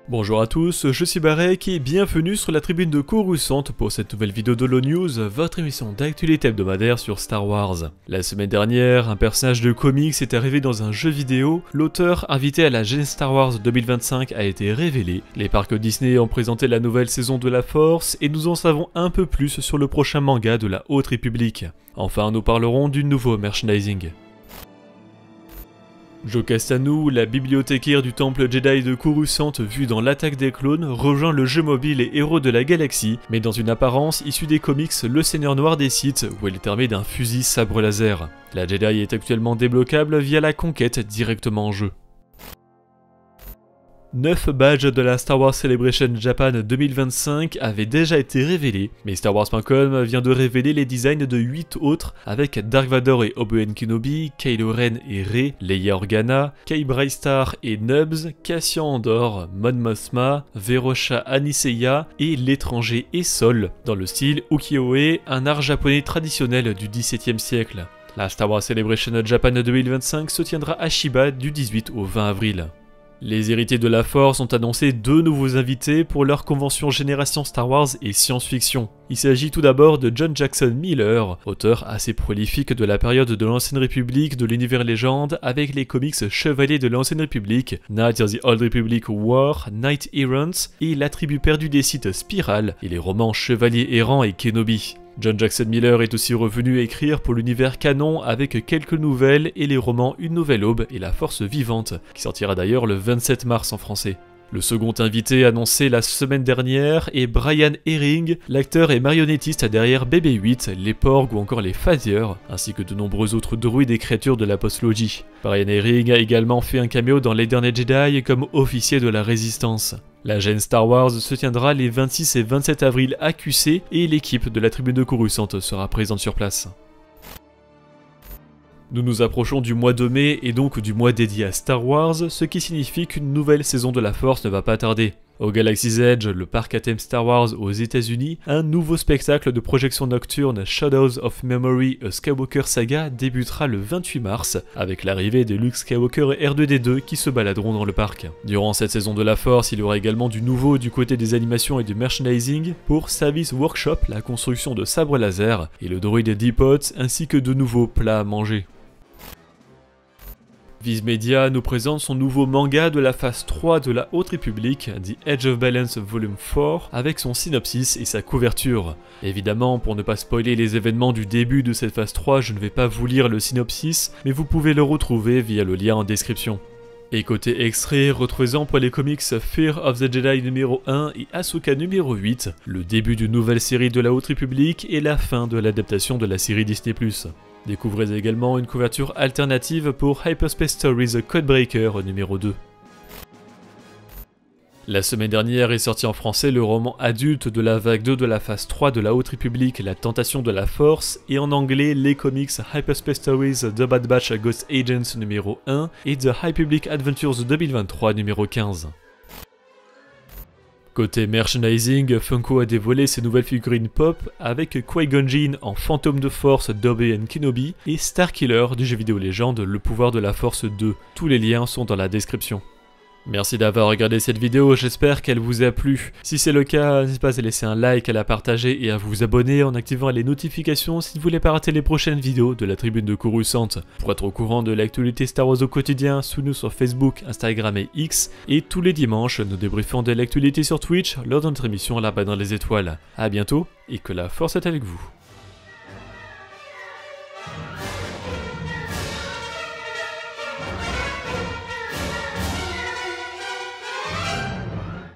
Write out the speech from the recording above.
Bonjour à tous, je suis Barek et bienvenue sur la tribune de Coruscant pour cette nouvelle vidéo de Holo News, votre émission d'actualité hebdomadaire sur Star Wars. La semaine dernière, un personnage de comics est arrivé dans un jeu vidéo, l'auteur invité à la Gen Star Wars 2025 a été révélé, les parcs Disney ont présenté la nouvelle saison de la Force et nous en savons un peu plus sur le prochain manga de la Haute République. Enfin, nous parlerons du nouveau merchandising. Jo Castanou, la bibliothécaire du temple Jedi de Coruscant vue dans l'Attaque des clones, rejoint le jeu mobile et héros de la galaxie, mais dans une apparence issue des comics Le Seigneur Noir des Sith, où elle est armée d'un fusil sabre laser. La Jedi est actuellement débloquable via la conquête directement en jeu. 9 badges de la Star Wars Celebration Japan 2025 avaient déjà été révélés, mais StarWars.com vient de révéler les designs de 8 autres avec Dark Vador et Obi-Wan Kenobi, Kylo Ren et Rey, Leia Organa, Kai Brystar et Nubs, Cassian Andor, Mon Mothma, Verosha Aniseya et l'étranger et Sol, dans le style ukiyo-e, un art japonais traditionnel du XVIIe siècle. La Star Wars Celebration Japan 2025 se tiendra à Shiba du 18 au 20 avril. Les héritiers de la Force ont annoncé 2 nouveaux invités pour leur convention Génération Star Wars et Science-Fiction. Il s'agit tout d'abord de John Jackson Miller, auteur assez prolifique de la période de l'Ancienne République de l'univers légende avec les comics Chevaliers de l'Ancienne République, Knights of the Old Republic War, Knight Errants et La Tribu perdue des Sith Spiral et les romans Chevaliers errants et Kenobi. John Jackson Miller est aussi revenu écrire pour l'univers canon avec quelques nouvelles et les romans Une Nouvelle Aube et La Force Vivante, qui sortira d'ailleurs le 27 mars en français. Le second invité annoncé la semaine dernière est Brian Herring, l'acteur et marionnettiste derrière BB-8, les Porgs ou encore les Phasers, ainsi que de nombreux autres druides et créatures de la postlogie. Brian Herring a également fait un caméo dans Les Derniers Jedi comme officier de la Résistance. La Gen Star Wars se tiendra les 26 et 27 avril à QC et l'équipe de la tribune de Coruscant sera présente sur place. Nous nous approchons du mois de mai et donc du mois dédié à Star Wars, ce qui signifie qu'une nouvelle saison de la Force ne va pas tarder. Au Galaxy's Edge, le parc à thème Star Wars aux États-Unis, un nouveau spectacle de projection nocturne Shadows of Memory A Skywalker Saga débutera le 28 mars, avec l'arrivée de Luke Skywalker et R2D2 qui se baladeront dans le parc. Durant cette saison de la Force, il y aura également du nouveau du côté des animations et du merchandising pour Service Workshop, la construction de sabres laser, et le droïde Depot, ainsi que de nouveaux plats à manger. Viz Media nous présente son nouveau manga de la phase 3 de la Haute République, The Edge of Balance Volume 4, avec son synopsis et sa couverture. Évidemment, pour ne pas spoiler les événements du début de cette phase 3, je ne vais pas vous lire le synopsis, mais vous pouvez le retrouver via le lien en description. Et côté extrait, retrouvez-en pour les comics Fear of the Jedi numéro 1 et Ahsoka numéro 8, le début d'une nouvelle série de la Haute République et la fin de l'adaptation de la série Disney+. Découvrez également une couverture alternative pour Hyperspace Stories Codebreaker numéro 2. La semaine dernière est sorti en français le roman adulte de la vague 2 de la phase 3 de la Haute République, La Tentation de la Force, et en anglais les comics Hyperspace Stories The Bad Batch Ghost Agents numéro 1 et The High Republic Adventures 2023 numéro 15. Côté merchandising, Funko a dévoilé ses nouvelles figurines pop avec Qui-Gon Jinn en fantôme de force d'Obi-Wan Kenobi et Starkiller du jeu vidéo légende Le Pouvoir de la Force 2. Tous les liens sont dans la description. Merci d'avoir regardé cette vidéo, j'espère qu'elle vous a plu. Si c'est le cas, n'hésitez pas à laisser un like, à la partager et à vous abonner en activant les notifications si vous ne voulez pas rater les prochaines vidéos de la tribune de Coruscant. Pour être au courant de l'actualité Star Wars au quotidien, suivez-nous sur Facebook, Instagram et X. Et tous les dimanches, nous débriefons de l'actualité sur Twitch lors de notre émission La Balle dans les étoiles. A bientôt et que la force est avec vous.